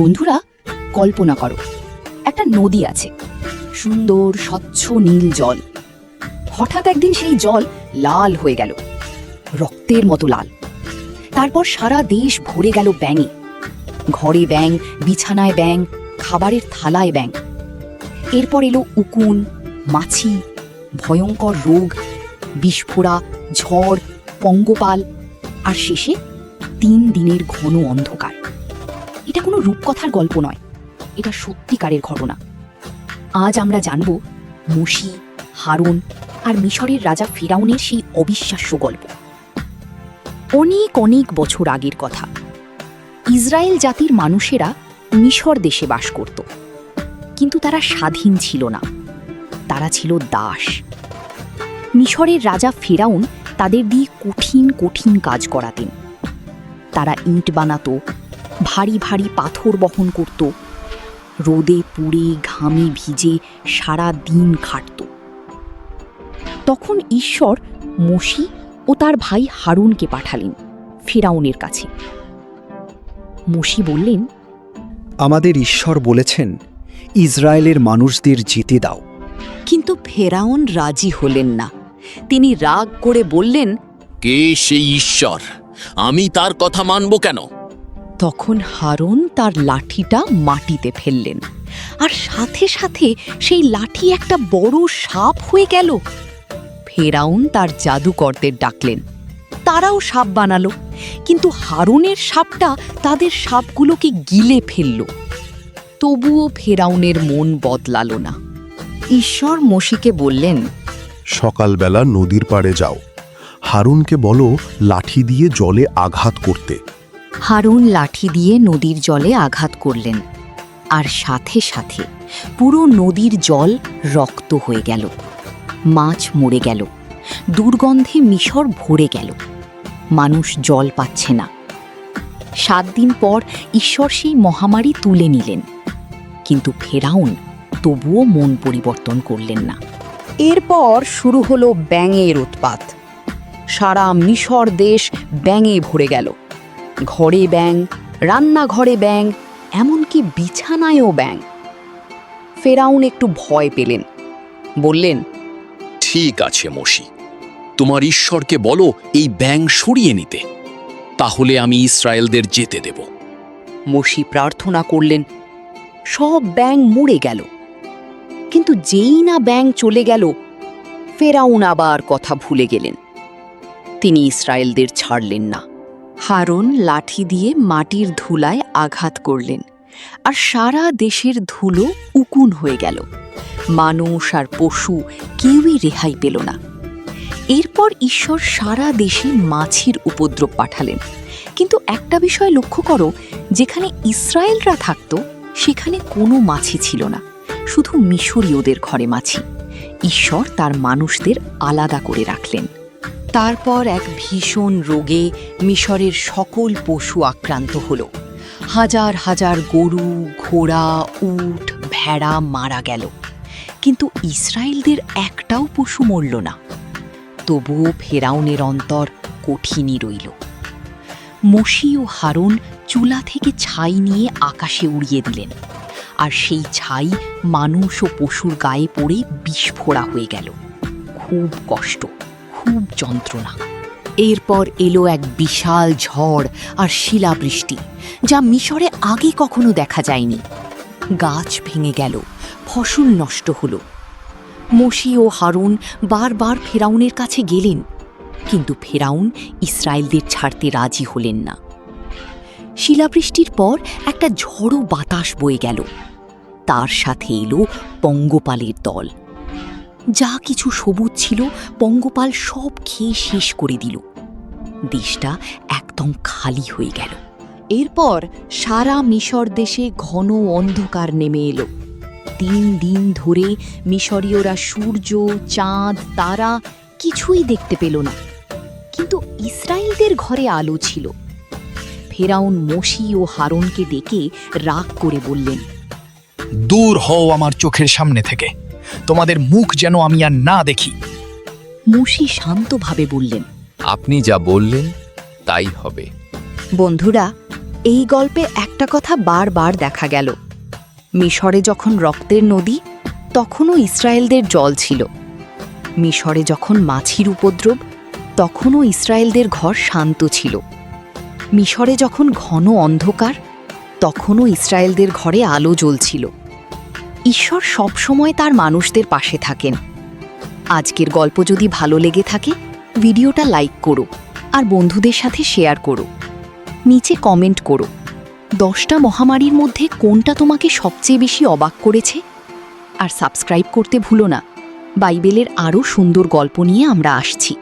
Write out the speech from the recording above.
বন্ধুরা, কল্পনা করো, একটা নদী আছে, সুন্দর স্বচ্ছ নীল জল। হঠাৎ একদিন সেই জল লাল হয়ে গেল, রক্তের মতো লাল। তারপর সারা দেশ ভরে গেল ব্যাঙে। ঘরে ব্যাঙ, বিছানায় ব্যাঙ, খাবারের থালায় ব্যাঙ। এরপর এলো উকুন, মাছি, ভয়ঙ্কর রোগ, বিস্ফোরা, ঝড়, পঙ্গপাল, আর শেষে 3 দিনের ঘন অন্ধকার। এটা কোনো রূপকথার গল্প নয়, এটা সত্যিকারের ঘটনা। আজ আমরা জানব মোশি, হারুন আর মিশরের রাজা ফিরাউনের সেই অবিশ্বাস্য গল্প। অনেক অনেক বছর আগের কথা। ইসরায়েল জাতির মানুষেরা মিশর দেশে বাস করত, কিন্তু তারা স্বাধীন ছিল না, তারা ছিল দাস। মিশরের রাজা ফিরাউন তাদের দিয়ে কঠিন কঠিন কাজ করাতেন। তারা ইট বানাতো, ভারী ভারী পাথর বহন করত, রোদে পুড়ে ঘামে ভিজে সারা দিন খাটত। তখন ঈশ্বর মোশি ও তার ভাই হারুনকে পাঠালেন ফিরাউনের কাছে। মোশি বললেন, আমাদের ঈশ্বর বলেছেন ইসরায়েলের মানুষদের যেতে দাও। কিন্তু ফেরাউন রাজি হলেন না। তিনি রাগ করে বললেন, কে সেই ঈশ্বর? আমি তার কথা মানব কেন? তখন হারুন তার লাঠিটা মাটিতে ফেললেন, আর সাথে সাথে সেই লাঠি একটা বড় সাপ হয়ে গেল। ফেরাউন তার জাদুকরদের ডাকলেন, তারাও সাপ বানালো, কিন্তু হারুনের সাপটা তাদের সাপগুলোকে গিলে ফেলল। তবুও ফেরাউনের মন বদলালো না। ঈশ্বর মোশিকে বললেন, সকালবেলা নদীর পাড়ে যাও, হারুনকে বলো লাঠি দিয়ে জলে আঘাত করতে। হারুন লাঠি দিয়ে নদীর জলে আঘাত করলেন, আর সাথে সাথে পুরো নদীর জল রক্ত হয়ে গেল। মাছ মরে গেল, দুর্গন্ধে মিশর ভরে গেল। মানুষ জল পাচ্ছে না। 7 দিন পর ঈশ্বর সেই মহামারী তুলে নিলেন, কিন্তু ফেরাউন তবুও মন পরিবর্তন করলেন না। এরপর শুরু হলো ব্যাঙের উৎপাত। সারা মিশর দেশ ব্যাঙে ভরে গেল। ঘরে ব্যাঙ, রান্নাঘরে ব্যাঙ, এমনকি বিছানায়ও ব্যাঙ। ফেরাউন একটু ভয় পেলেন, বললেন, ঠিক আছে মোশি, তোমার ঈশ্বরকে বলো এই ব্যাঙ সরিয়ে নিতে, তাহলে আমি ইসরায়েলদের যেতে দেব। মোশি প্রার্থনা করলেন। সব ব্যাঙ মরে গেল, কিন্তু যেই না ব্যাঙ চলে গেল, ফেরাউন আবার কথা ভুলে গেলেন। তিনি ইসরায়েলদের ছাড়লেন না। হারুন লাঠি দিয়ে মাটির ধুলায় আঘাত করলেন, আর সারা দেশের ধুলো উকুন হয়ে গেল। মানুষ আর পশু কেউই রেহাই পেল না। এরপর ঈশ্বর সারা দেশে মাছির উপদ্রব পাঠালেন। কিন্তু একটা বিষয় লক্ষ্য করো, যেখানে ইসরায়েলরা থাকত সেখানে কোনো মাছি ছিল না, শুধু মিশরীয়দের ঘরে মাছি। ঈশ্বর তার মানুষদের আলাদা করে রাখলেন। তারপর এক ভীষণ রোগে মিশরের সকল পশু আক্রান্ত হল। হাজার হাজার গরু, ঘোড়া, উট, ভেড়া মারা গেল, কিন্তু ইসরায়েলদের একটাও পশু মরল না। তবুও ফেরাউনের অন্তর কঠিনই রইল। মোশি ও হারুন চুলা থেকে ছাই নিয়ে আকাশে উড়িয়ে দিলেন, আর সেই ছাই মানুষ ও পশুর গায়ে পড়ে বিস্ফোরা হয়ে গেল। খুব কষ্ট, খুব যন্ত্রণা। এরপর এলো এক বিশাল ঝড় আর শিলাবৃষ্টি, যা মিশরে আগে কখনো দেখা যায়নি। গাছ ভেঙে গেল, ফসল নষ্ট হলো। মোশি ও হারুন বারবার ফেরাউনের কাছে গেলেন, কিন্তু ফেরাউন ইসরায়েলদের ছাড়তে রাজি হলেন না। শিলাবৃষ্টির পর একটা ঝড়ো বাতাস বয়ে গেল, তার সাথে এলো পঙ্গপালের দল। যা কিছু সবুজ ছিল পঙ্গপাল সব খেয়ে শেষ করে দিল। দেশটা একদম খালি হয়ে গেল। এরপর সারা মিশর দেশে ঘন অন্ধকার নেমে এলো। 3 দিন ধরে মিশরীয়রা সূর্য, চাঁদ, তারা কিছুই দেখতে পেল না, কিন্তু ইসরায়েলদের ঘরে আলো ছিল। ফেরাউন মোশি ও হারুনকে ডেকে রাগ করে বললেন, দূর হও আমার চোখের সামনে থেকে, তোমাদের মুখ যেন আমি আর না দেখি। মোশি শান্তভাবে বললেন, আপনি যা বললেন তাই হবে। বন্ধুরা, এই গল্পে একটা কথা বারবার দেখা গেল। মিশরে যখন রক্তের নদী, তখনও ইসরায়েলদের জল ছিল। মিশরে যখন মাছির উপদ্রব, তখনও ইসরায়েলদের ঘর শান্ত ছিল। মিশরে যখন ঘন অন্ধকার, তখনও ইসরায়েলদের ঘরে আলো জ্বলছিল। ঈশ্বর সবসময় তার মানুষদের পাশে থাকেন। আজকের গল্প যদি ভালো লেগে থাকে, ভিডিওটা লাইক করো আর বন্ধুদের সাথে শেয়ার করো। নিচে কমেন্ট করো 10টা মহামারীর মধ্যে কোনটা তোমাকে সবচেয়ে বেশি অবাক করেছে। আর সাবস্ক্রাইব করতে ভুলো না। বাইবেলের আরও সুন্দর গল্প নিয়ে আমরা আসছি।